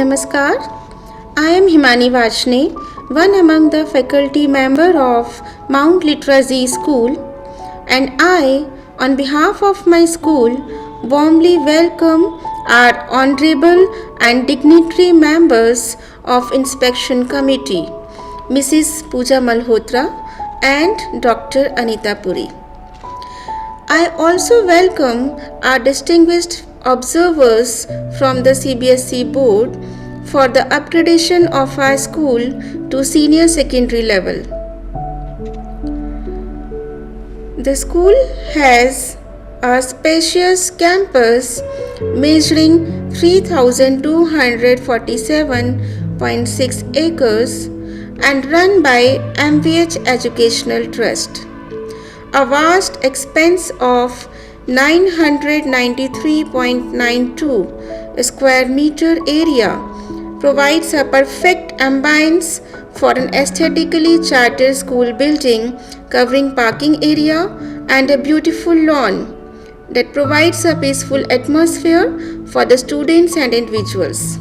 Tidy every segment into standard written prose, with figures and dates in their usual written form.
Namaskar. I am Himani Vachne, one among the faculty member of Mount Literacy School, and I, on behalf of my school, warmly welcome our honorable and dignitary members of Inspection Committee, Mrs. Pooja Malhotra and Dr. Anita Puri. I also welcome our distinguished observers from the CBSE board for the upgradation of our school to senior secondary level. The school has a spacious campus measuring 3,247.6 acres and run by MVH Educational Trust. A vast expanse of 993.92 square meter area provides a perfect ambience for an aesthetically chartered school building covering parking area and a beautiful lawn that provides a peaceful atmosphere for the students and individuals.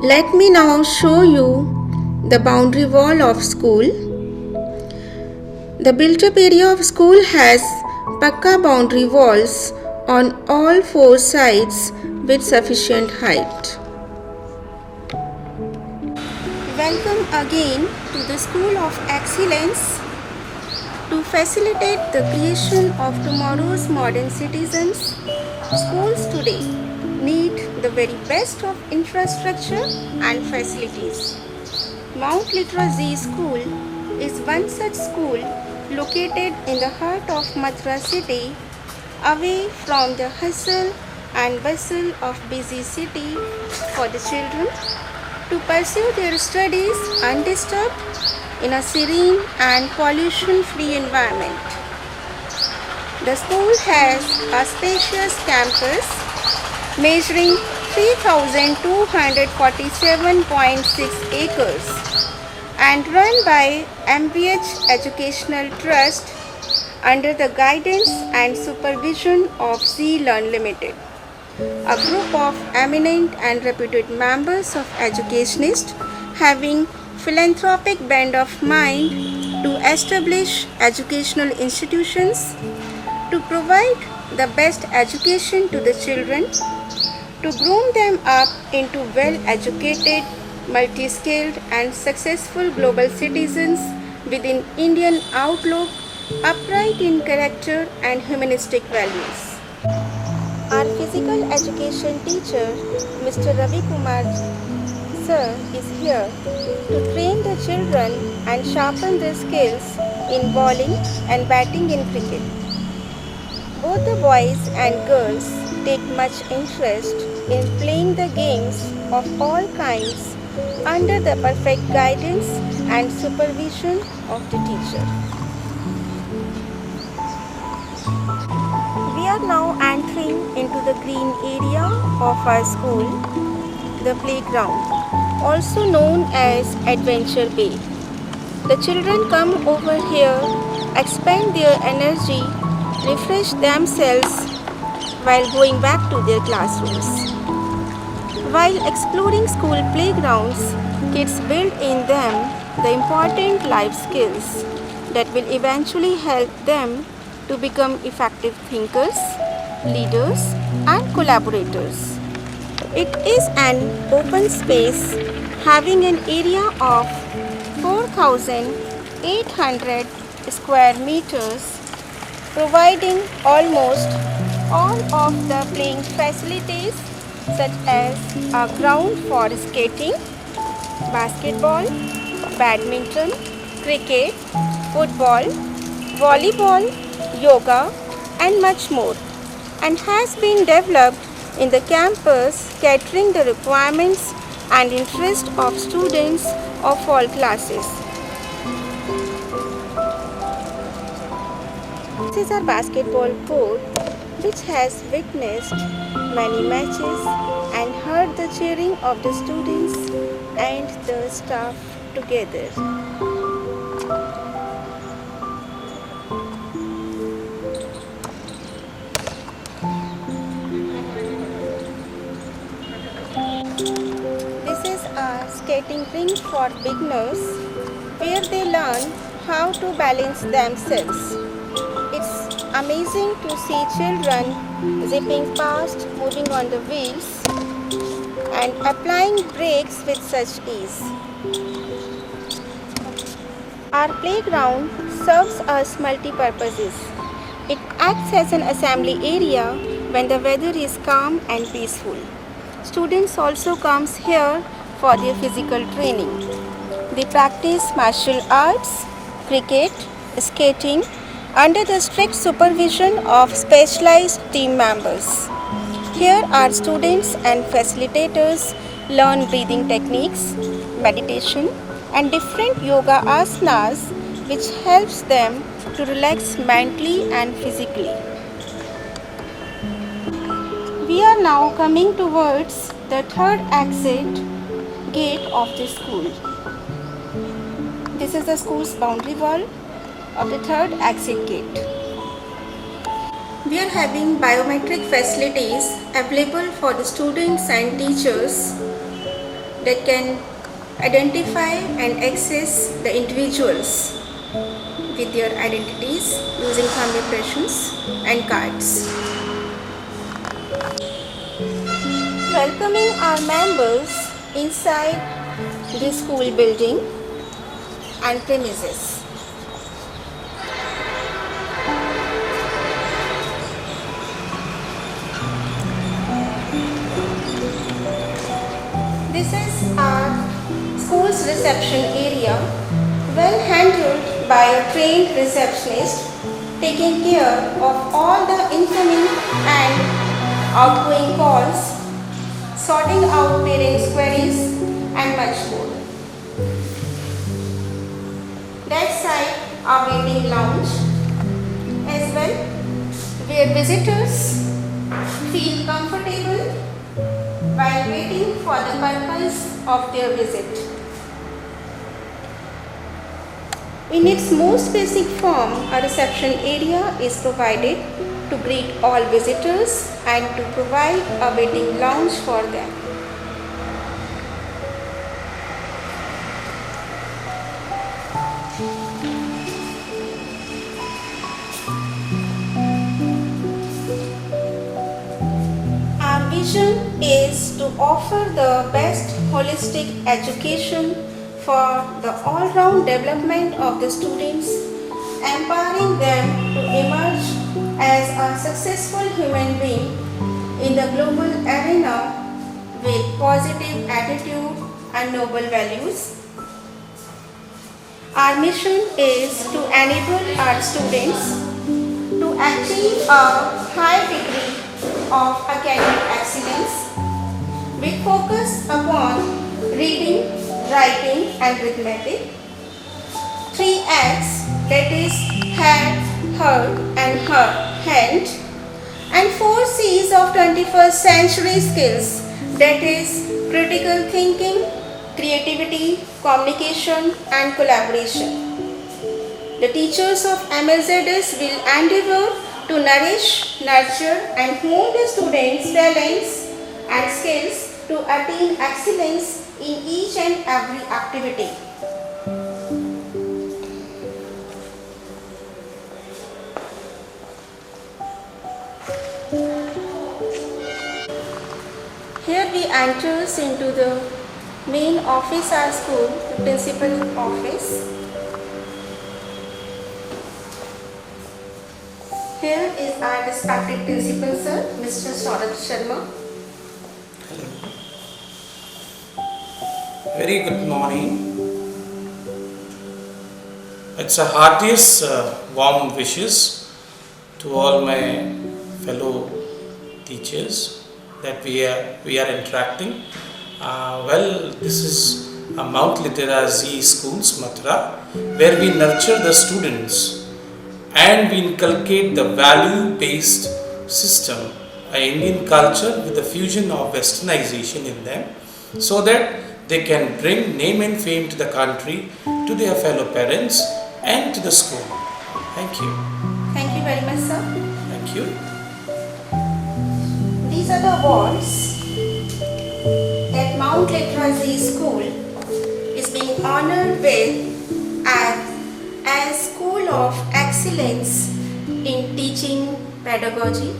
Let me now show you the boundary wall of school. The built-up area of school has pakka boundary walls on all four sides with sufficient height. Welcome again to the School of Excellence. To facilitate the creation of tomorrow's modern citizens, schools today need the very best of infrastructure and facilities. Mount Literacy School is one such school located in the heart of Mathura city, away from the hustle and bustle of busy city, for the children to pursue their studies undisturbed in a serene and pollution-free environment. The school has a spacious campus measuring 3,247.6 acres and run by MVH Educational Trust under the guidance and supervision of Z-Learn Limited, a group of eminent and reputed members of educationists having philanthropic bent of mind to establish educational institutions, to provide the best education to the children, to groom them up into well-educated, multi-skilled and successful global citizens with an Indian outlook, upright in character and humanistic values. Our physical education teacher, Mr. Ravi Kumar Sir, is here to train the children and sharpen their skills in bowling and batting in cricket. Both the boys and girls take much interest in playing the games of all kinds under the perfect guidance and supervision of the teacher. We are now entering into the green area of our school, the playground, also known as Adventure Bay. The children come over here, expend their energy, refresh themselves while going back to their classrooms. While exploring school playgrounds, kids build in them the important life skills that will eventually help them to become effective thinkers, leaders, and collaborators. It is an open space having an area of 4,800 square meters, providing almost all of the playing facilities such as a ground for skating, basketball, badminton, cricket, football, volleyball, yoga, and much more, and has been developed in the campus catering the requirements and interest of students of all classes. This is our basketball court, which has witnessed many matches and heard the cheering of the students and the staff together. a skating rink for beginners where they learn how to balance themselves. It's amazing to see children zipping past, moving on the wheels, and applying brakes with such ease. Our playground serves us multi-purposes. It acts as an assembly area when the weather is calm and peaceful. Students also come here for their physical training. They practice martial arts, cricket, skating under the strict supervision of specialized team members. Here our students and facilitators learn breathing techniques, meditation, and different yoga asanas which helps them to relax mentally and physically. We are now coming towards the third exit gate of the school. This is the school's boundary wall of the third exit gate. We are having biometric facilities available for the students and teachers that can identify and access the individuals with their identities using thumb impressions and cards. Welcoming our members inside the school building and premises. This is our school's reception area, well handled by a trained receptionist, taking care of all the incoming and outgoing calls, sorting out parents' queries, and much more. That side, our waiting lounge as well, where visitors feel comfortable while waiting for the purpose of their visit. In its most basic form, a reception area is provided to greet all visitors and to provide a waiting lounge for them. Our vision is to offer the best holistic education for the all-round development of the students, empowering them to emerge as a successful human being in the global arena with positive attitude and noble values. Our mission is to enable our students to achieve a high degree of academic excellence with focus upon reading, writing and arithmetic. 3 H's, that is head, heart and hand, and 4 C's of 21st century skills, that is critical thinking, creativity, communication and collaboration. The teachers of MLZS will endeavor to nourish, nurture and hone the students' talents and skills to attain excellence in each and every activity. Here we enter into the main office of school, the principal office. Here is our respected principal sir, Mr. Saurabh Sharma. Very good morning. It's a heartiest warm wishes to all my fellow teachers that we are interacting. This is a Mount Litera Z Schools, Mathura, where we nurture the students and we inculcate the value-based system, an Indian culture with the fusion of westernization in them, so that they can bring name and fame to the country, to their fellow parents and to the school. Thank you. Thank you very much, sir. Thank you. These are the walls that Mount Mount Literacy School is being honored with as School of Excellence in Teaching Pedagogy.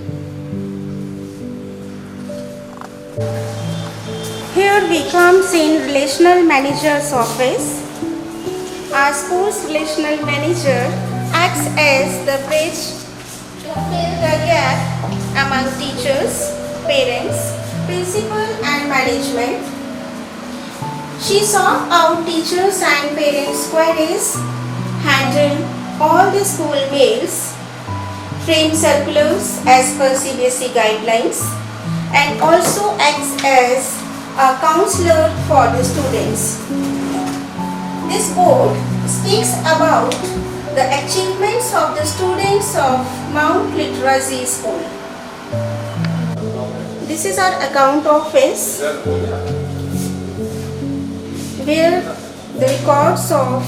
Here we come in Relational Manager's office. Our school's relational manager acts as the bridge to fill the gap among teachers, parents, principal and management. She sorts out teachers and parents' queries, handles all the school mails, frames circulars as per CBSE guidelines, and also acts as a counselor for the students. This board speaks about the achievements of the students of Mount Literacy School. This is our account office where the records of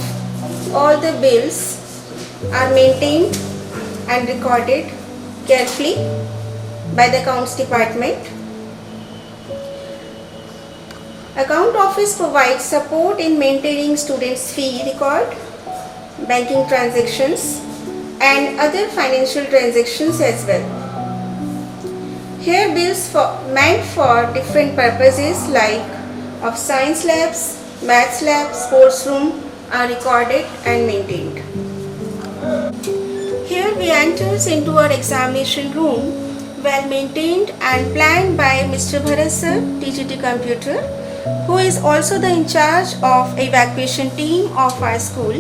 all the bills are maintained and recorded carefully by the accounts department. Account office provides support in maintaining students' fee record, banking transactions and other financial transactions as well. Here bills meant for different purposes like of science labs, maths labs, sports room are recorded and maintained. Here we enter into our examination room, well maintained and planned by Mr. Bharat sir, TGT Computer, who is also the in charge of evacuation team of our school,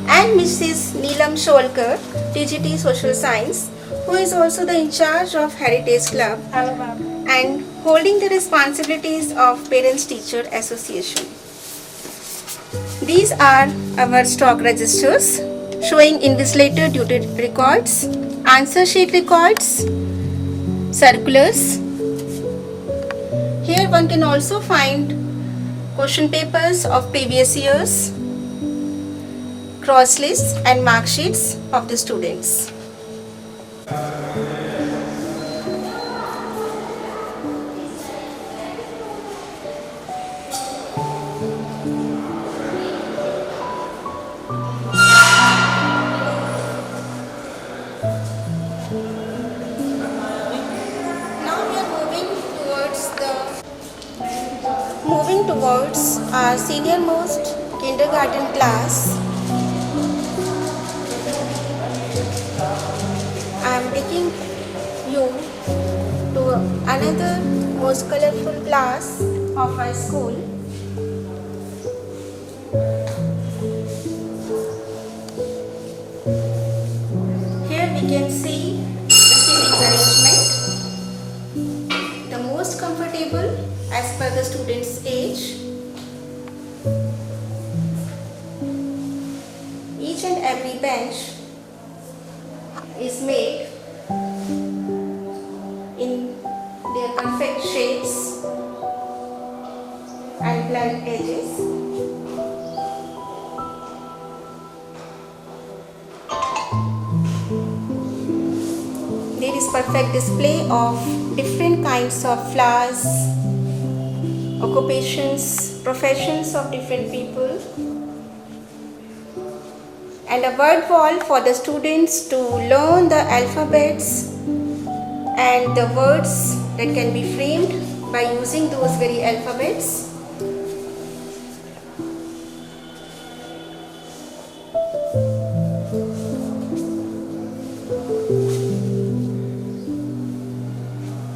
and Mrs. Neelam Sholkar, TGT Social Science, who is also the in charge of Heritage Club and holding the responsibilities of Parents Teacher Association. These are our stock registers showing invigilator duty records, answer sheet records, circulars. Here one can also find question papers of previous years, cross lists and mark sheets of the students. Moving towards our senior most kindergarten class, I am taking you to another most colorful class of our school. Here we can see the seating arrangement, the most comfortable as per the student's age. Each and every bench is made in their perfect shapes and blunt edges. There is perfect display of different kinds of flowers, occupations, professions of different people, and a word wall for the students to learn the alphabets and the words that can be framed by using those very alphabets.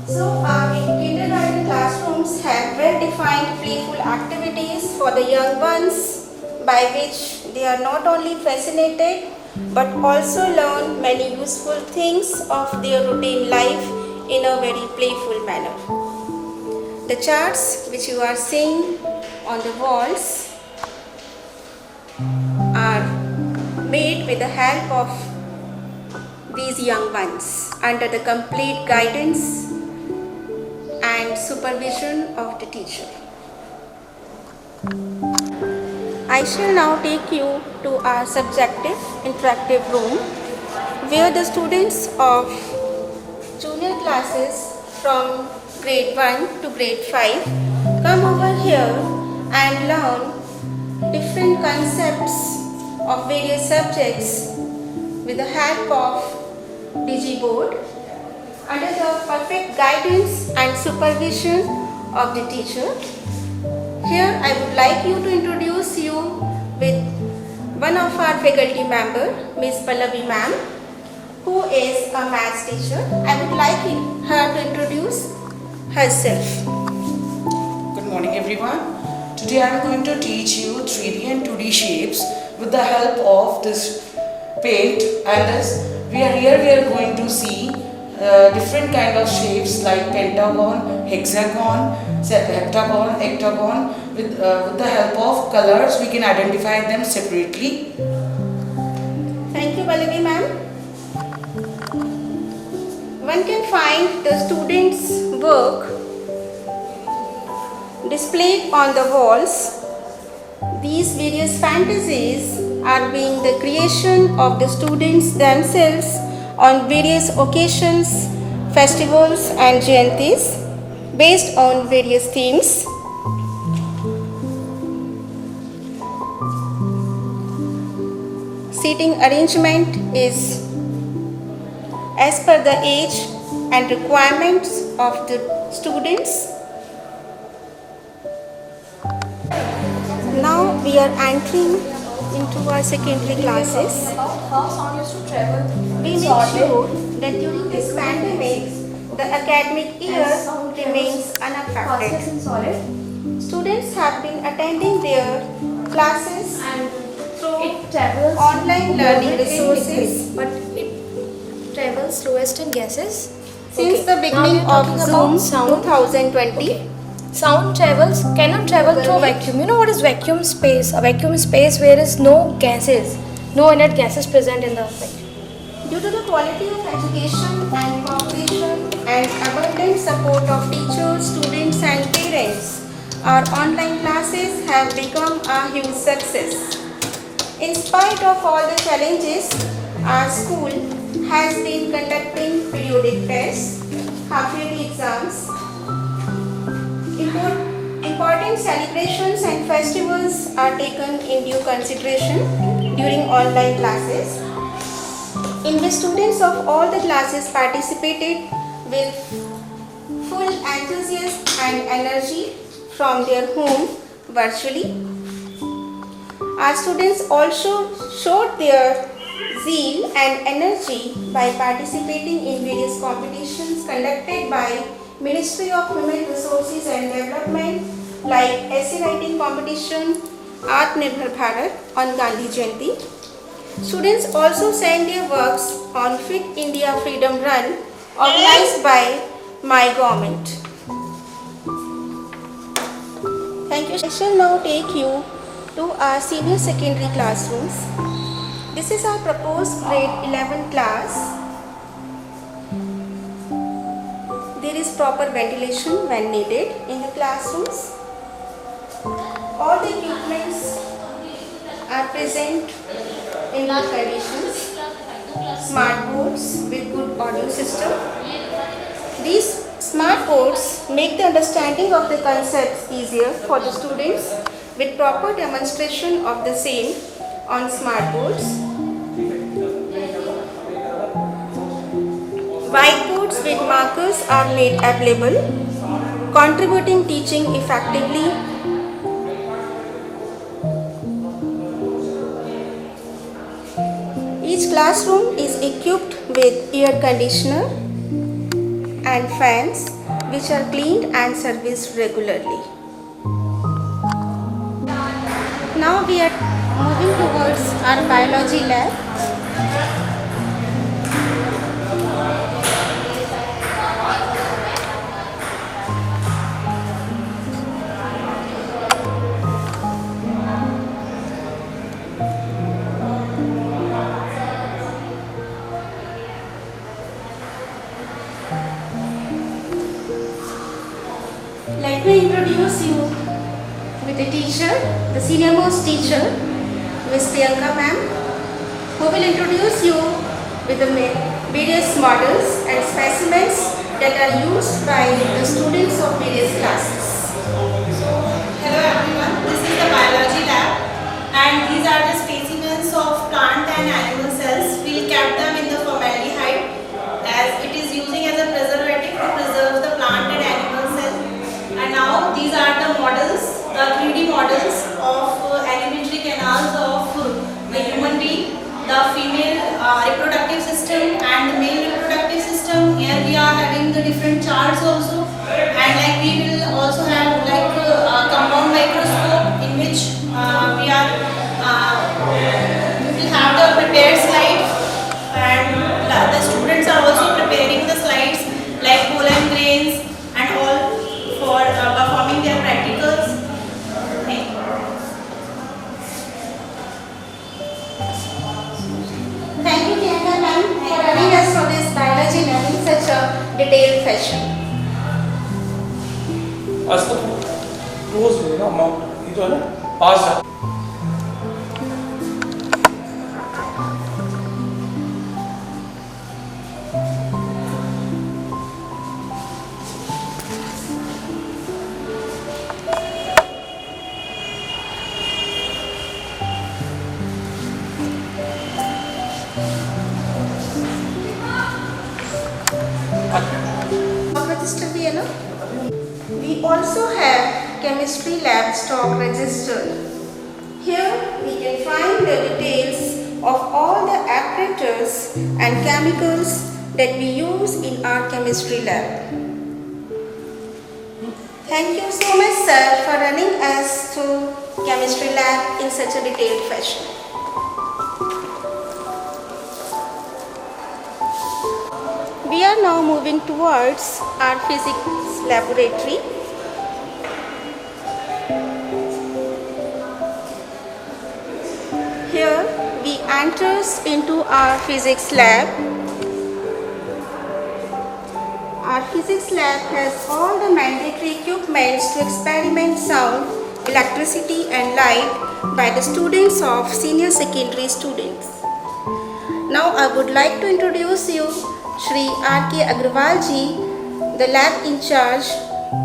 So our kindergarten classrooms have well-defined playful activities for the young ones by which they are not only fascinated but also learn many useful things of their routine life in a very playful manner. The charts which you are seeing on the walls are made with the help of these young ones under the complete guidance and supervision of the teacher. I shall now take you to our subjective interactive room where the students of junior classes from grade 1 to grade 5 come over here and learn different concepts of various subjects with the help of DigiBoard under the perfect guidance and supervision of the teacher. Here I would like you to introduce you with one of our faculty member, Ms. Pallavi ma'am, who is a maths teacher. I would like her to introduce herself. Good morning everyone. Today I am going to teach you 3D and 2D shapes with the help of this paint, and as we are going to see different kind of shapes like pentagon, hexagon, heptagon, octagon. With the help of colors we can identify them separately. Thank you, Pallavi ma'am. One can find the students' work displayed on the walls. These various fantasies are being the creation of the students themselves on various occasions, festivals and jayantis based on various themes. Seating arrangement is as per the age and requirements of the students. Now we are entering into our secondary classes. How sound used to travel. We make sure that during this pandemic, the academic year remains unaffected. Process in solid Students have been attending their classes and through it travels online learning in resources. liquid, but it travels slowest in gases. Since Okay. the Now beginning we are of talking Zoom about sound. 2020, Okay. Sound cannot travel through vacuum. You know what is vacuum space? A vacuum space where is no gases, no inert gases present in the vacuum. due to the quality of education and cooperation and abundant support of teachers, students and parents, our online classes have become a huge success. In spite of all the challenges, our school has been conducting periodic tests, half-yearly exams, important celebrations and festivals are taken in due consideration during online classes, in which students of all the classes participated with full enthusiasm and energy from their home virtually. Our students also showed their zeal and energy by participating in various competitions conducted by Ministry of Human Resources and Development like essay writing competition, Atmanirbhar Bharat on Gandhi Jayanti. Students also sent their works on Fit India Freedom Run organized by my government. Thank you. I shall now take you to our senior secondary classrooms. This is our proposed grade 11 class. There is proper ventilation when needed in the classrooms. All the equipments are present in good conditions. Smart boards with good audio system. These smart boards make the understanding of the concepts easier for the students with proper demonstration of the same on smart boards. Whiteboards with markers are made available, contributing teaching effectively. Each classroom is equipped with air conditioner and fans which are cleaned and serviced regularly. Now we are moving towards our biology lab. Let me introduce you with a teacher, the senior most teacher, Ms. Priyanka ma'am, who will introduce you with the various models and specimens that are used by the students of various classes. और इसको close लेना mount, ये जो है ना पास रख। Register भी है ना? We also have chemistry lab stock register. Here we can find the details of all the apparatus and chemicals that we use in our chemistry lab. Thank you so much, sir, for running us through chemistry lab in such a detailed fashion. We are now moving towards our physics laboratory. Here we enter into our physics lab. Our physics lab has all the mandatory equipments to experiment sound, electricity and light by the students of senior secondary students. Now I would like to introduce you Shri R.K. Agrawal ji, the lab in charge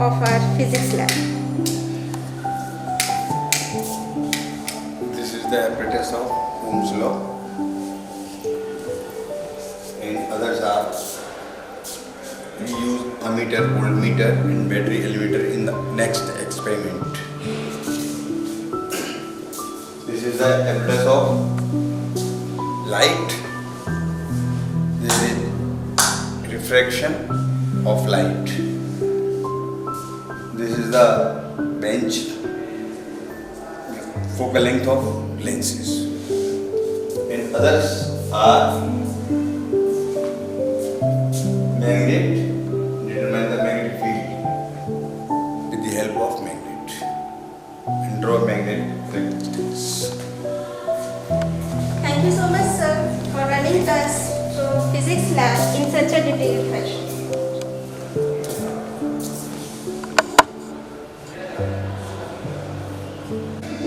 of our physics lab. This is the apparatus of Ohm's law, and others are we use ammeter, voltmeter and battery elevator in the next experiment. This is the apparatus of light. This is refraction of light. This is the bench, focal length of lenses, and others are magnet, determine the magnetic field with the help of magnet and draw magnet characteristics. Thank you so much, sir, for running us through physics lab in such a detailed fashion.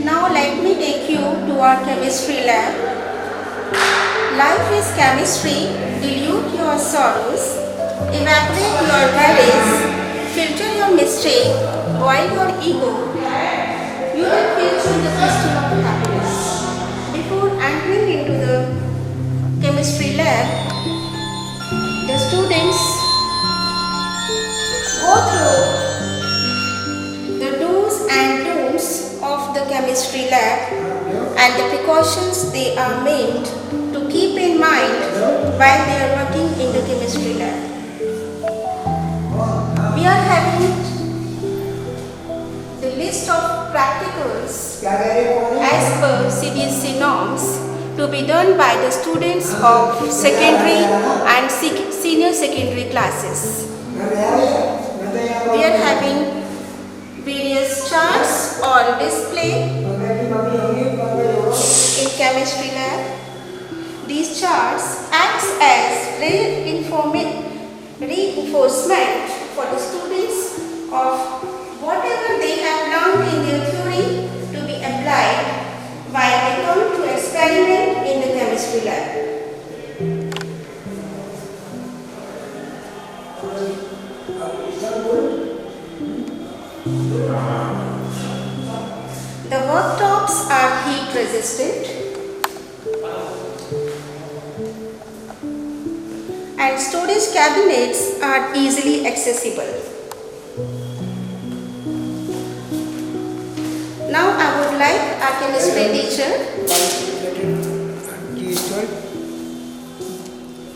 Now let me take you to our chemistry lab. Life is chemistry. Dilute your sorrows, evaporate your worries, filter your mistake, boil your ego. You will filter the crystal of happiness. Before entering into the chemistry lab, the students go through the do's and don'ts of the chemistry lab and the precautions they are made to keep in mind while they are working in the chemistry lab. We are having the list of practicals as per CBSE norms to be done by the students of secondary and senior secondary classes. We are having various charts on display in chemistry lab. These charts acts as reinforcement for the students of whatever they have learned in their theory to be applied while they come to experiment in the chemistry lab. The worktops are heat resistant and storage cabinets are easily accessible. Now I would like our chemistry teacher.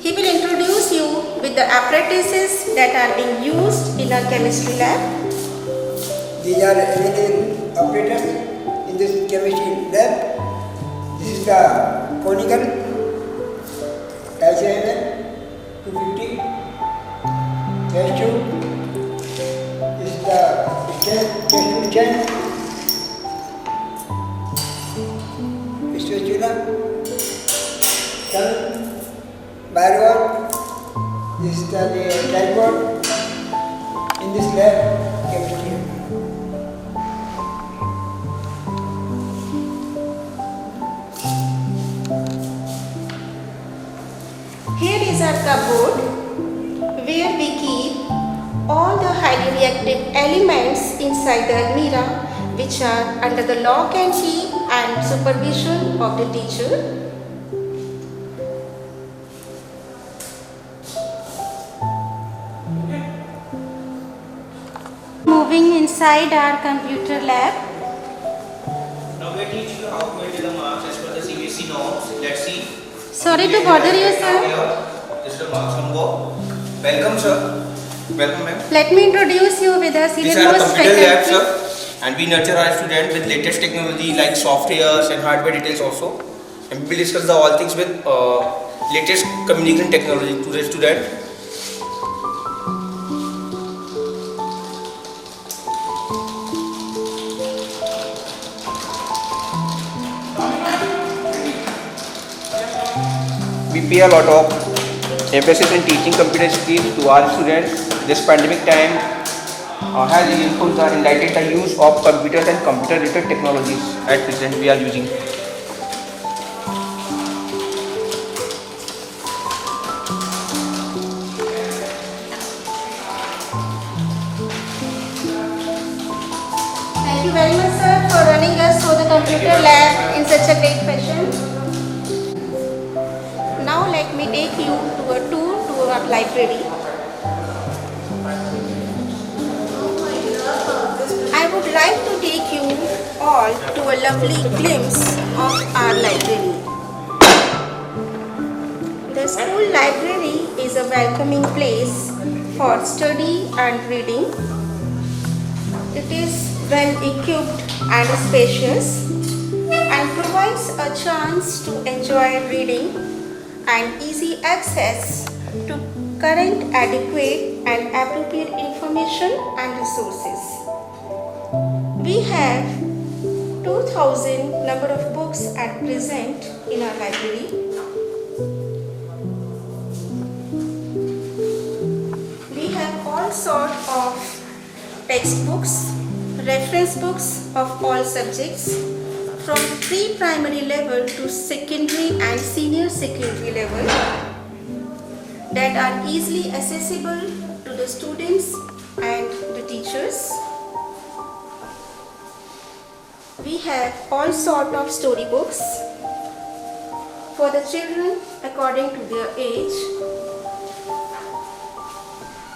He will introduce you with the apparatuses that are being used in our chemistry lab. These are available apparatus in this chemistry lab. This is the conical calcium 250 test tube. This is the test tube chain. Spatula, tongue, barrel. This is the tripod in this lab chemistry. cupboard where we keep all the highly reactive elements inside the almirah, which are under the lock and key and supervision of the teacher. Moving inside our computer lab. Now we teach you how to enter the marks as per the CBSE norms. Let's see. Sorry to bother you, sir. This is the marks number. Welcome, sir. Welcome, ma'am. Let me introduce you with the These senior are the most computer labs, faculty. sir. And we nurture our students with latest technology like softwares and hardware details also. And we will discuss the all things with latest communication technology to the student. We pay a lot of emphasis in teaching computer skills to our students. This pandemic time has reinforced the enlightened the use of computers and computer-related technologies at present we are using. Thank you very much, sir, for running us through the computer lab in such a great fashion. Now let me take you to a tour to our library. I would like to take you all to a lovely glimpse of our library. The school library is a welcoming place for study and reading. It is well equipped and spacious and provides a chance to enjoy reading and easy access to current, adequate and appropriate information and resources. We have 2000 number of books at present in our library. We have all sorts of textbooks, reference books of all subjects from pre-primary level to secondary and senior secondary level that are easily accessible to the students and the teachers. We have all sorts of storybooks for the children according to their age.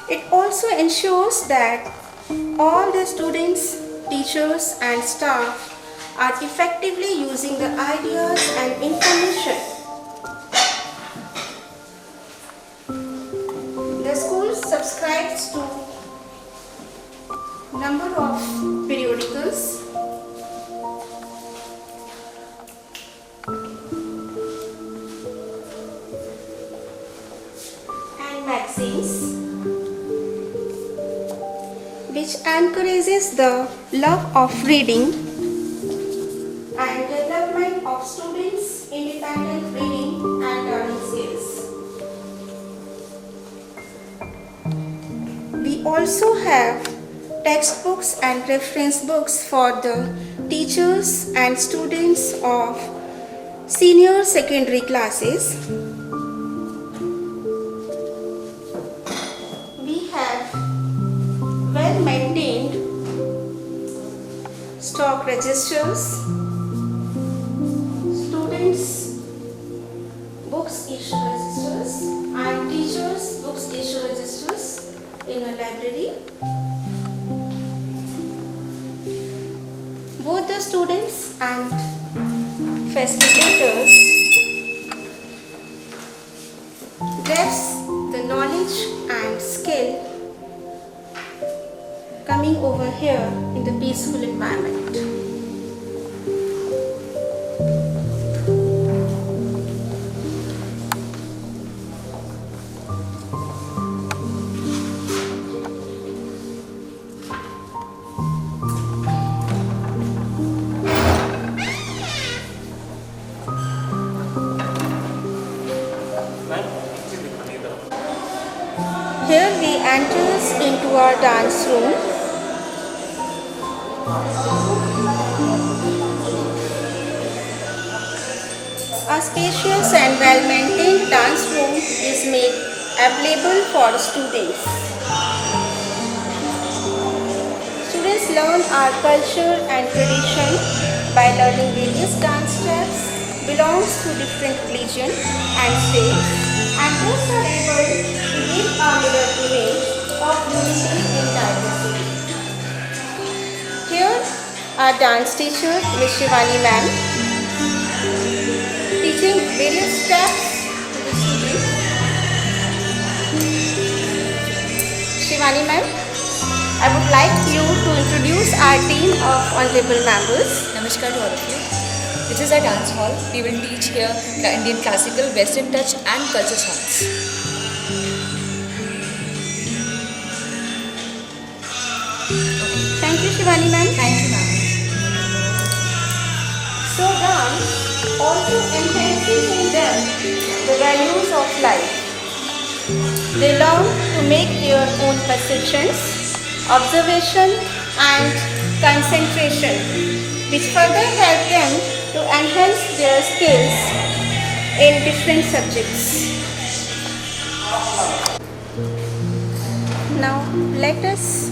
It also ensures that all the students, teachers and staff are effectively using the ideas and information. The school subscribes to number of periodicals, and magazines, which encourages the love of reading and development of students' independent reading and learning skills. We also have textbooks and reference books for the teachers and students of senior secondary classes. We have well-maintained stock registers, students' books issue registers and teachers' books issue registers in a library. Both the students and facilitators grasp the knowledge and skill coming over here in the peaceful environment. Here we enters into our dance room. A spacious and well-maintained dance room is made available for students. Students learn our culture and tradition by learning various dance steps, belongs to different religion and states, and thus are able to give a mirror image of unity in diversity. Here, our dance teacher, Ms. Shivani ma'am, teaching various steps to the students. Shivani ma'am, I would like you to introduce our team of honorable members. Namaskar to all of you. This is our dance hall. We will teach here Indian classical, western touch and culture songs. Thank you, Shivani ma'am. Thank you, ma'am. So dance also enhances in them the values of life. They learn to make their own perceptions, observation and concentration, which further help them to enhance their skills in different subjects. Now let us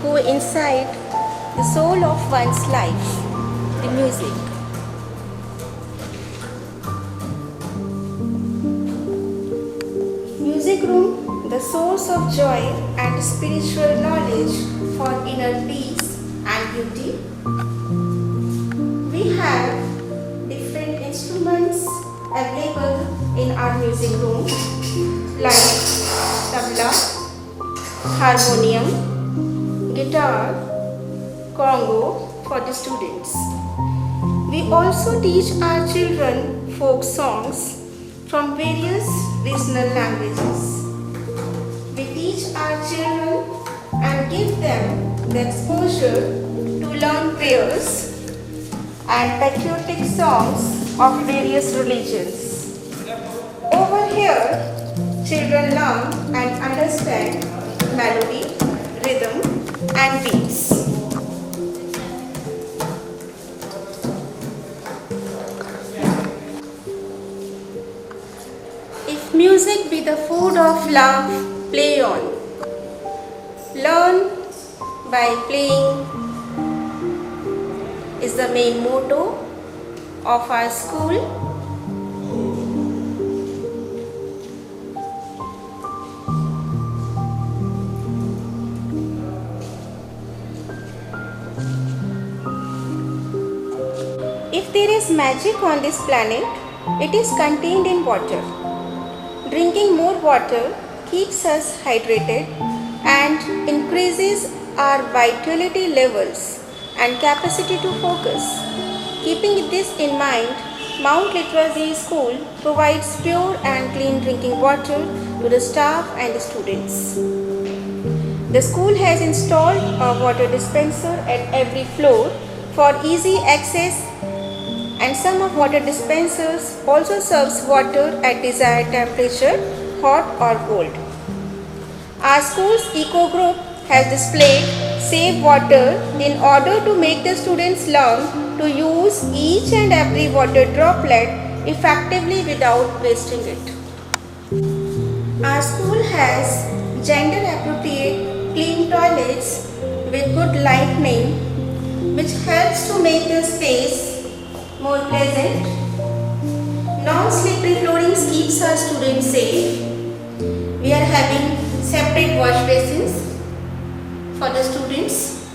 go inside the soul of one's life, the music. Music room, the source of joy and spiritual knowledge for inner peace and beauty. We have different instruments available in our music room like tabla, harmonium, guitar, congo for the students. We also teach our children folk songs from various regional languages. We teach our children and give them the exposure to learn prayers and patriotic songs of various religions. Over here, children learn and understand melody, rhythm and beats. If music be the food of love, play on. Learn by playing is the main motto of our school. If there is magic on this planet, it is contained in water. Drinking more water keeps us hydrated and increases our vitality levels and capacity to focus. Keeping this in mind, Mount Literacy School provides pure and clean drinking water to the staff and the students. The school has installed a water dispenser at every floor for easy access, and some of water dispensers also serves water at desired temperature, hot or cold. Our school's eco group has displayed Save Water in order to make the students learn to use each and every water droplet effectively without wasting it. Our school has gender appropriate clean toilets with good lighting, which helps to make the space more pleasant. Non-slippery flooring keeps our students safe. We are having separate wash basins for the students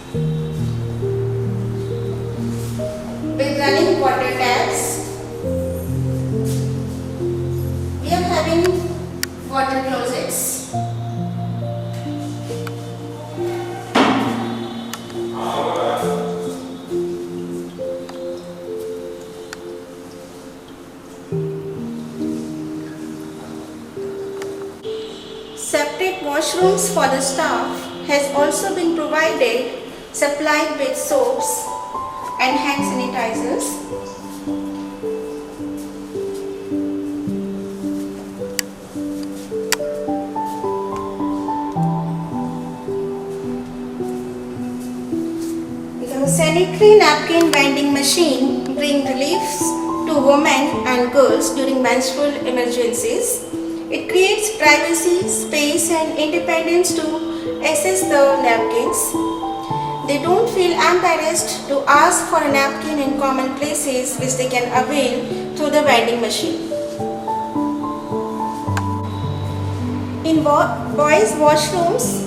with running water taps. We are having water closets. Separate washrooms for the staff has also been provided, supplied with soaps and hand sanitizers. The sanitary napkin vending machine brings reliefs to women and girls during menstrual emergencies. It creates privacy, space and independence to access the napkins. They don't feel embarrassed to ask for a napkin in common places which they can avail through the vending machine. In boys' washrooms,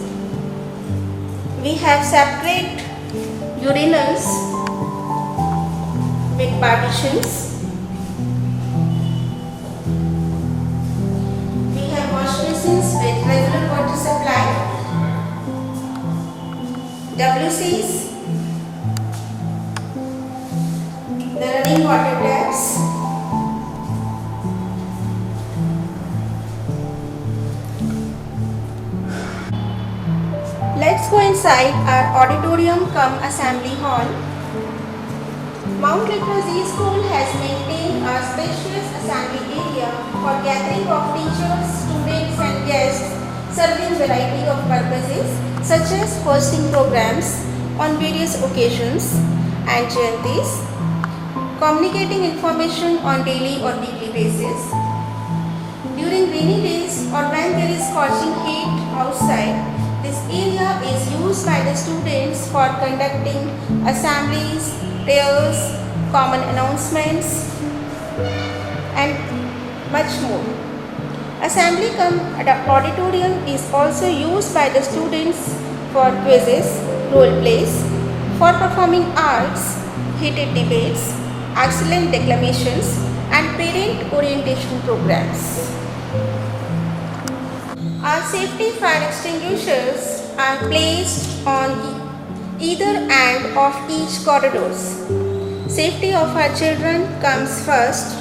we have separate urinals with partitions. We have wash basins with regular water supply, WCs, the running water taps, let's go inside our auditorium cum assembly hall. Mount Literacy School has maintained a spacious assembly area for gathering of teachers, students and guests serving variety of purposes such as hosting programs on various occasions and jayantis, communicating information on daily or weekly basis. During rainy days or when there is scorching heat outside, this area is used by the students for conducting assemblies, prayers, common announcements and much more. Assembly cum auditorium is also used by the students for quizzes, role plays, for performing arts, heated debates, excellent declamations and parent orientation programs. Our safety fire extinguishers are placed on either end of each corridors. Safety of our children comes first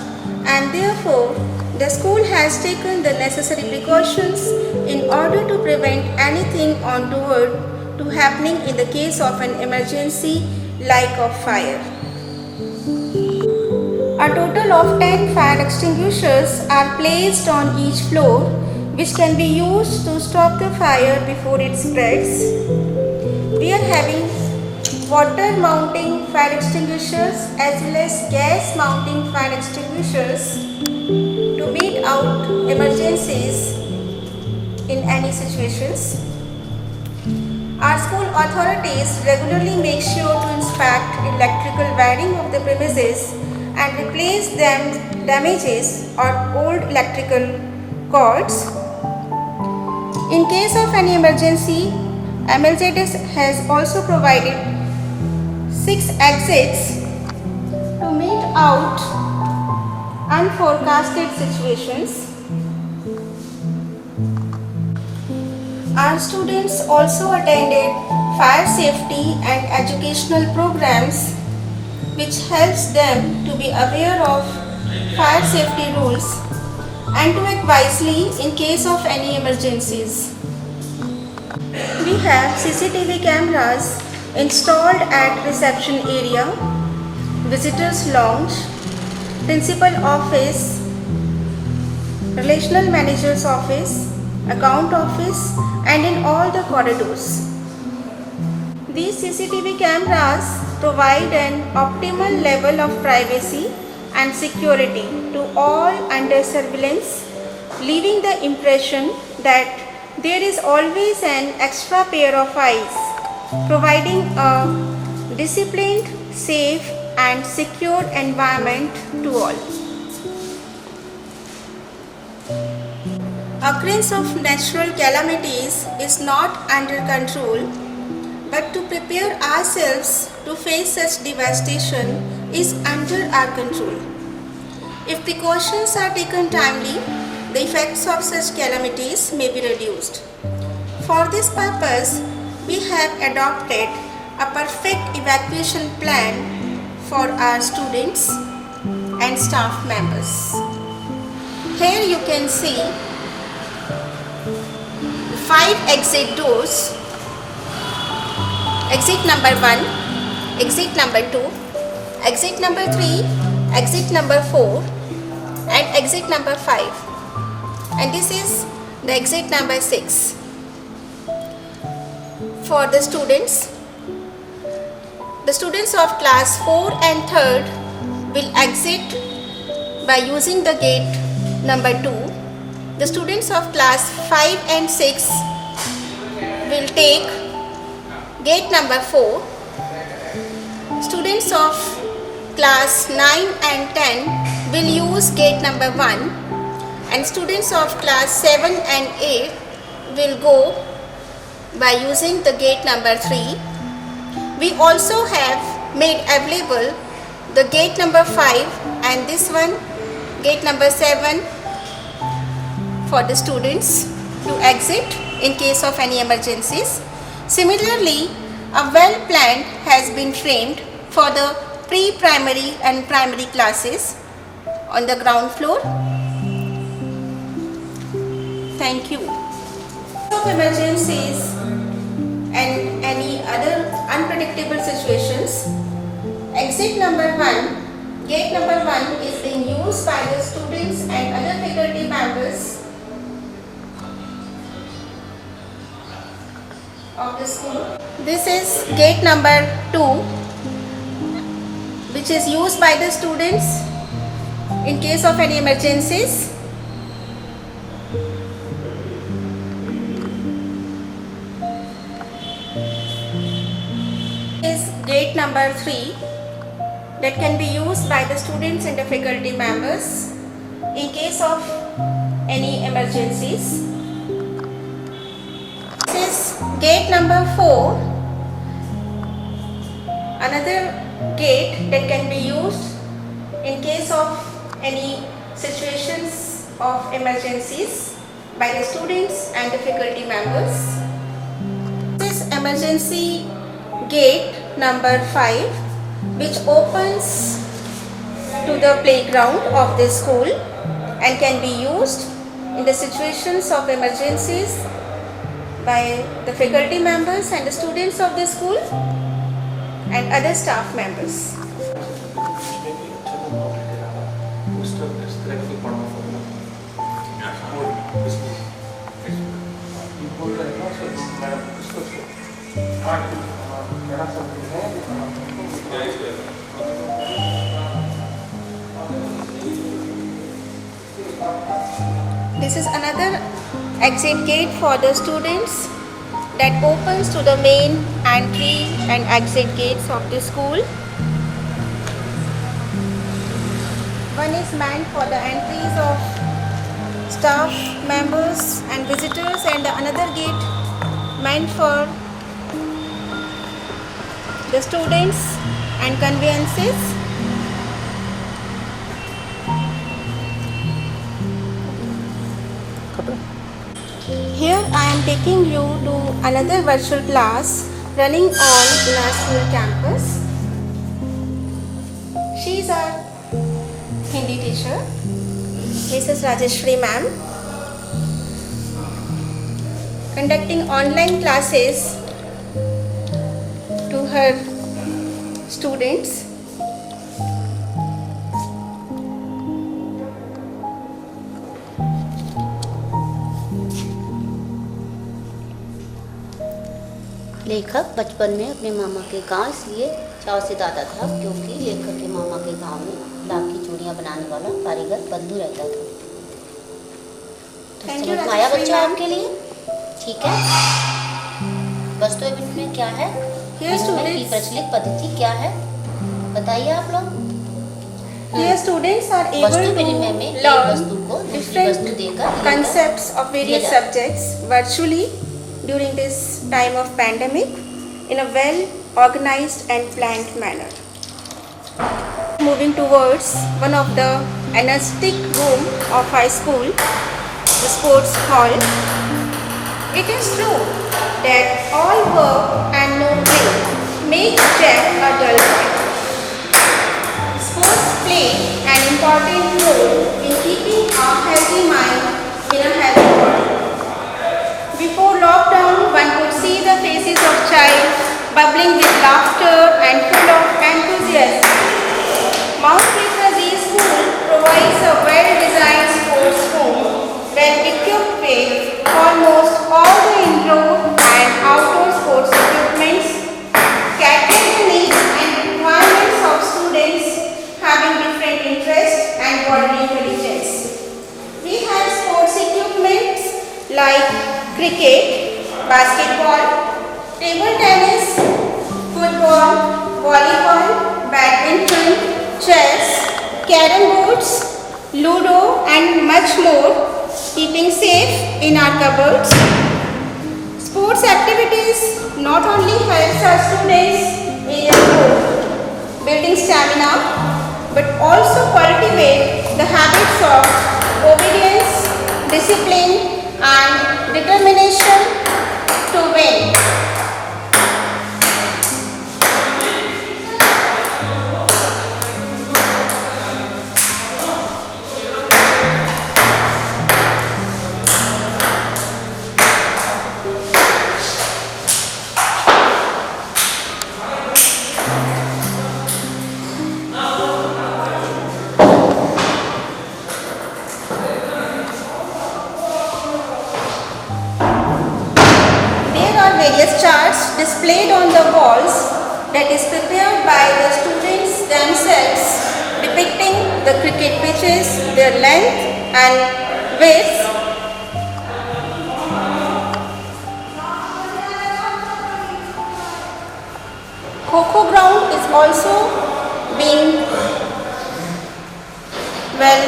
and therefore the school has taken the necessary precautions in order to prevent anything untoward to happening in the case of an emergency like of fire. A total of 10 fire extinguishers are placed on each floor which can be used to stop the fire before it spreads. We are having water mounting fire extinguishers as well as gas mounting fire extinguishers to meet out emergencies in any situations. Our school authorities regularly make sure to inspect electrical wiring of the premises and replace damages or old electrical cords. In case of any emergency, MLZS has also provided 6 exits to meet out unforecasted situations. Our students also attended fire safety and educational programs which helps them to be aware of fire safety rules and to act wisely in case of any emergencies. We have CCTV cameras installed at reception area, visitors lounge, principal office, relational manager's office, account office and in all the corridors. These CCTV cameras provide an optimal level of privacy and security to all under surveillance, leaving the impression that there is always an extra pair of eyes, providing a disciplined, safe and secure environment to all. Occurrence of natural calamities is not under control, but to prepare ourselves to face such devastation is under our control. If precautions are taken timely, the effects of such calamities may be reduced. For this purpose, we have adopted a perfect evacuation plan for our students and staff members. Here you can see 5 exit doors: exit number 1, exit number 2, exit number 3, exit number 4 and exit number 5, and this is the exit number 6. For the students of class 4 and 3rd will exit by using the gate number 2 the students of class 5 and 6 will take gate number 4. Students of class 9 and 10 will use gate number 1, and students of class 7 and 8 will go by using the gate number 3. We also have made available the gate number 5 and this one gate number 7 for the students to exit in case of any emergencies. Similarly, a well planned has been framed for the pre-primary and primary classes on the ground floor. Thank you. Of emergencies and any other unpredictable situations, exit number 1, gate number 1 is being used by the students and other faculty members of the school. This is gate number 2, which is used by the students in case of any emergencies. Is gate number 3 that can be used by the students and the faculty members in case of any emergencies. This is gate number 4, another gate that can be used in case of any situations of emergencies by the students and the faculty members. This is emergency gate number 5, which opens to the playground of the school and can be used in the situations of emergencies by the faculty members and the students of the school and other staff members. This is another exit gate for the students that opens to the main entry and exit gates of the school. One is meant for the entries of staff members and visitors, and another gate meant for the students and conveyances. Here I am taking you to another virtual class running on in our school campus. She is our Hindi teacher, Mrs. Rajeshri ma'am, conducting online classes to her students. लेखक बचपन में अपने मामा के गांव इसलिए चाव से दादा था क्योंकि लेखक के मामा के गांव में लाख की चूड़ियाँ बनाने वाला कारीगर बंधु रहता था। तो समझ में आया बच्चा आपके लिए? ठीक है। वस्तु विनिमय में क्या है? विनिमय की प्रचलित पद्धति क्या है? बताइए आप लोग। Here students are able to learn different concepts of various subjects virtually during this time of pandemic in a well organized and planned manner. Moving towards one of the energetic room of high school, the sports hall. It is true that all work and no play make Jack a dull boy. Sports play an important role in keeping a healthy mind in a healthy body. Before lockdown, one could see the faces of child bubbling with laughter and full of enthusiasm. Mount Literacy School provides a well-designed sports room, well equipped with almost all the indoor and outdoor sports equipments, catering the needs and requirements of students having different interests and bodily intelligence. We have sports equipment basketball, table tennis, football, volleyball, badminton, chess, carrom boards, ludo and much more, keeping safe in our cupboards. Sports activities not only helps our students in their growth, building stamina, but also cultivate the habits of obedience, discipline and determination to win. Various charts displayed on the walls that is prepared by the students themselves, depicting the cricket pitches, their length and width. Kho-Kho ground is also being well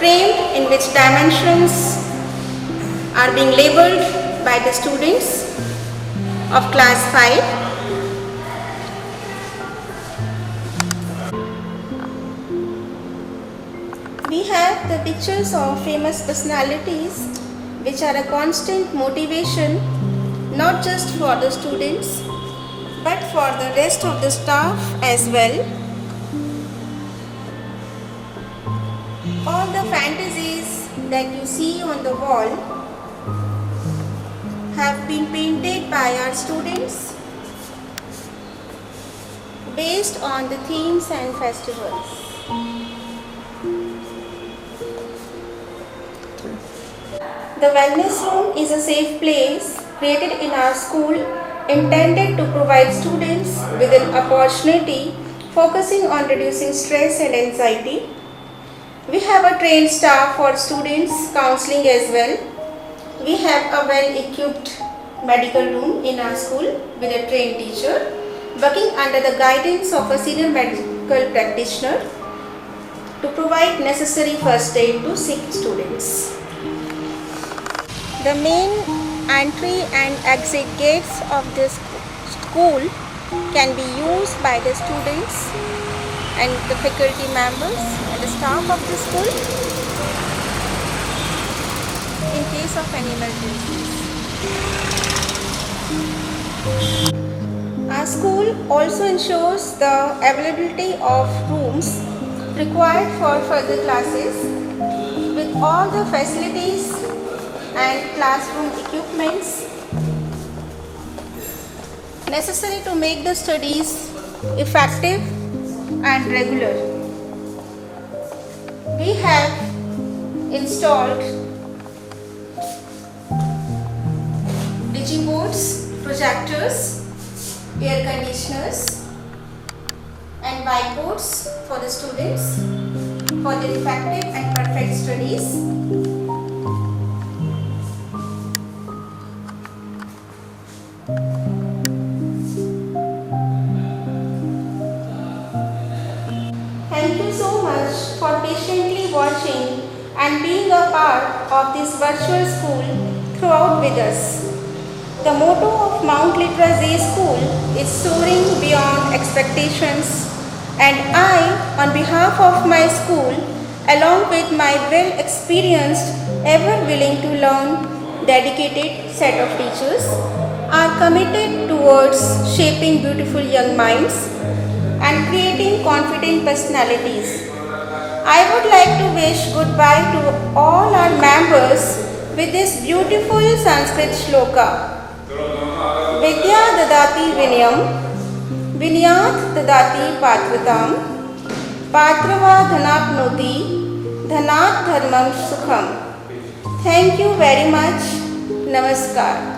framed, in which dimensions are being labelled by the students of class 5. We have the pictures of famous personalities which are a constant motivation not just for the students but for the rest of the staff as well. All the fantasies that you see on the wall have been painted by our students based on the themes and festivals. The wellness room is a safe place created in our school intended to provide students with an opportunity focusing on reducing stress and anxiety. We have a trained staff for students counseling as well. We have a well-equipped medical room in our school with a trained teacher working under the guidance of a senior medical practitioner to provide necessary first aid to sick students. The main entry and exit gates of this school can be used by the students and the faculty members and the staff of the school in case of any emergencies. Our school also ensures the availability of rooms required for further classes with all the facilities and classroom equipments necessary to make the studies effective and regular. We have installed digiboards, projectors, air conditioners and whiteboards for the students for their effective and perfect studies. Thank you so much for patiently watching and being a part of this virtual school throughout with us. The motto of Mount Literacy School is soaring beyond expectations, and I, on behalf of my school, along with my well-experienced, ever-willing to learn, dedicated set of teachers, are committed towards shaping beautiful young minds and creating confident personalities. I would like to wish goodbye to all our members with this beautiful Sanskrit shloka. Vidya dadati vinyam, vinyat dadati patratam, patrava dhanapnoti, dhanat dharmam sukham. Thank you very much. Namaskar.